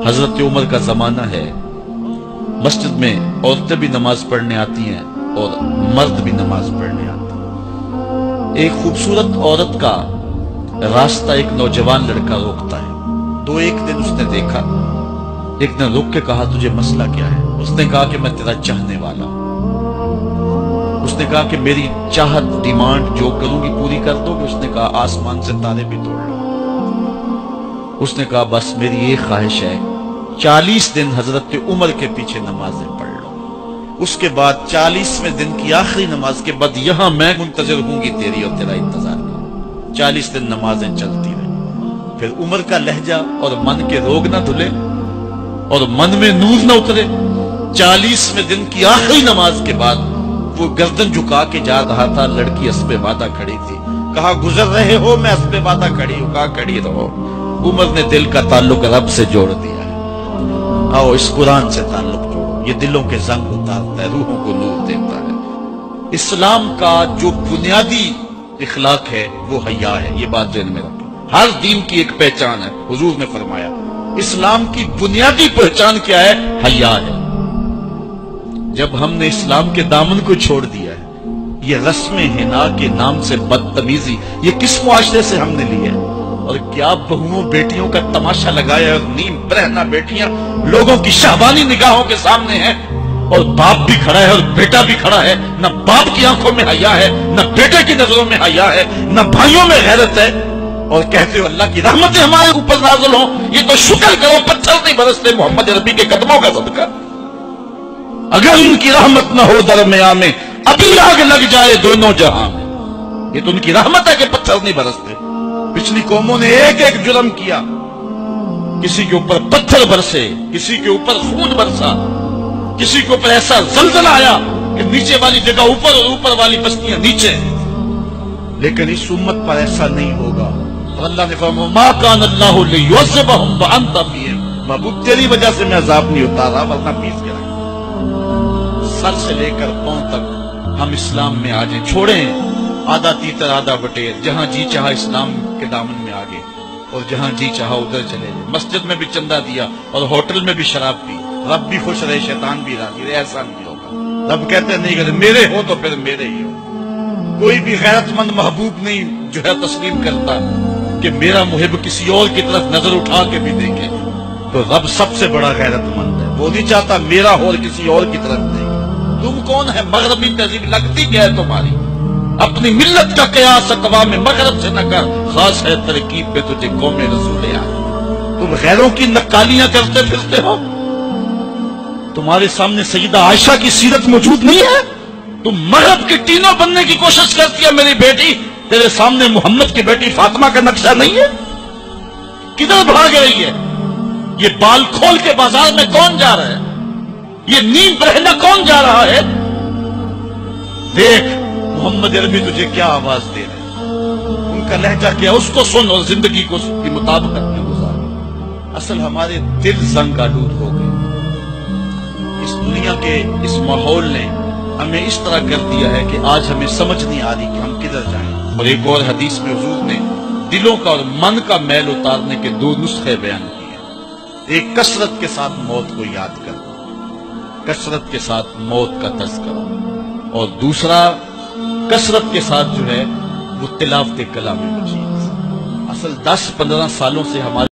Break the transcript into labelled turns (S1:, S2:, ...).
S1: حضرت عمر کا زمانہ ہے، مسجد میں عورتیں بھی نماز پڑھنے آتی ہیں اور مرد بھی نماز پڑھنے آتے ہیں۔ ایک خوبصورت عورت کا راستہ ایک نوجوان لڑکا روکتا ہے۔ ایک دن اس نے دیکھا، ایک دن رک کے کہا تجھے مسئلہ کیا ہے؟ اس نے کہا کہ میں تیرا چاہنے والا ہوں۔ اس نے کہا کہ میری چاہت ڈیمانڈ جو کروں گی پوری کر دو گے؟ اس نے کہا آسمان سے تارے بھی توڑ لو۔ اس نے کہا بس میری ایک خواہش ہے، 40 دن حضرت عمر کے پیچھے نمازیں پڑھ لو، اس کے بعد 40ویں دن کی آخری نماز کے بعد یہاں میں منتظر ہوں گی تیری اور تیرا انتظار کروں۔ 40 دن نمازیں چلتی رہی۔ پھر عمر کا لہجہ اور من کے روگ نہ دھلے اور من میں نور نہ اترے۔ 40ویں دن کی آخری نماز کے بعد وہ گردن جھکا کے جا رہا تھا، لڑکی اسبِ وعدہ کھڑی تھی۔ کہا گزر رہے ہو؟ میں اسبِ وعدہ کھڑی ہوں۔ کہا کھڑی رہو۔ عمر نے دل کا تعلق رب سے جوڑ دیا ہے۔ آؤ اس قرآن سے تعلق جوڑو، یہ دلوں کے زنگ اتارتا ہے، روحوں کو نور دیتا ہے۔ اسلام کا جو بنیادی اخلاق ہے وہ حیا ہے، یہ بات ذہن میں رکھیں۔ ہر دین کی ایک پہچان ہے، حضور نے فرمایا اسلام کی بنیادی پہچان کیا ہے؟ حیا ہے۔ جب ہم نے اسلام کے دامن کو چھوڑ دیا ہے، یہ رسم حنا کے نام سے بدتمیزی یہ کس معاشرے سے ہم نے لی ہے؟ اور کیا بہوؤں بیٹیوں کا تماشا لگایا ہے، اور نیم برہنہ بیٹیاں لوگوں کی شہوانی نگاہوں کے سامنے ہیں، اور باپ بھی کھڑا ہے اور بیٹا بھی کھڑا ہے، نہ باپ کی آنکھوں میں حیا ہے، نہ بیٹے کی نظروں میں حیا ہے، نہ بھائیوں میں غیرت ہے، اور کہتے ہو اللہ کی رحمتیں ہمارے اوپر نازل ہوں۔ یہ تو شکر کرو پتھر نہیں برستے محمد عربی کے قدموں کا صدقہ۔ اگر ان کی رحمت نہ ہو درمیان میں ابھی آگ لگ جائے دونوں جہاں میں۔ یہ تو ان کی رحمت ہے کہ پتھر نہیں برستے۔ پچھلی قوموں نے ایک ایک جرم کیا، کسی کے اوپر پتھر برسے، کسی کے اوپر خون برسا، کسی کے اوپر ایسا زلزلہ آیا کہ نیچے والی جگہ اوپر اور اوپر والی بستیاں نیچے، لیکن اس امت پر ایسا نہیں ہوگا۔ اللہ نے فرمایا ما کان اللہ لیعذبہم وانت فیہم، محبوب تیری وجہ سے میں عذاب نہیں اتارا ورنہ پیس کے رکھا۔ سر سے لے کر پاؤں تک ہم اسلام میں آ جائیں، چھوڑیں آدھا تیتر آدھا بٹیر، جہاں جی چاہا اسلام کے دامن میں آگے اور جہاں جی چاہا ادھر چلے جائیں۔ مسجد میں بھی چندہ دیا اور ہوٹل میں بھی شراب پی، رب بھی خوش رہے شیطان بھی راضی رہے، ایسا نہیں ہوگا۔ رب کہتے نہیں کہ میرے ہو تو پھر میرے ہی ہو۔ کوئی بھی غیرت مند محبوب نہیں جو ہے تسلیم کرتا کہ میرا محب کسی اور کی طرف نظر اٹھا کے بھی دیکھے، تو رب سب سے بڑا غیرت مند ہے، وہ نہیں چاہتا میرا ہو کسی اور کی طرف دیکھے۔ تم کون ہے؟ مغربی تہذیب لگتی کیا ہے تمہاری؟ اپنی ملت کا قیاس اقوام مغرب سے نہ کر، خاص ہے ترکیب پہ تجھے قوم رسول آئے۔ تم غیروں کی نقالیاں کرتے پھرتے ہو، تمہارے سامنے سیدہ عائشہ کی سیرت موجود نہیں ہے؟ تم مغرب کی ٹینوں بننے کی کوشش کرتی ہے میری بیٹی، تیرے سامنے محمد کی بیٹی فاطمہ کا نقشہ نہیں ہے؟ کدھر بھاگ رہی ہے؟ یہ بال کھول کے بازار میں کون جا رہا ہے؟ یہ نیم برہنہ کون جا رہا ہے؟ دیکھ محمد عربی تجھے کیا آواز دے رہے ہیں، ان کا لہجہ کیا، اس کو سن اور زندگی کو اس کی مطابقت میں گزار۔ اصل ہمارے دل زنگ آلود ہو گئے، اس دنیا کے اس ماحول نے ہمیں اس طرح کر دیا ہے کہ آج ہمیں سمجھ نہیں آ رہی کہ ہم کدھر جائیں۔ اور ایک اور حدیث میں حضور نے دلوں کا اور من کا میل اتارنے کے 2 نسخے بیان کیے ہیں۔ ایک کثرت کے ساتھ موت کو یاد کرو، کثرت کے ساتھ موت کا تذکرہ، اور دوسرا کثرت کے ساتھ جو ہے وہ تلاوت کلام مجید۔ اصل 10-15 سالوں سے ہمارے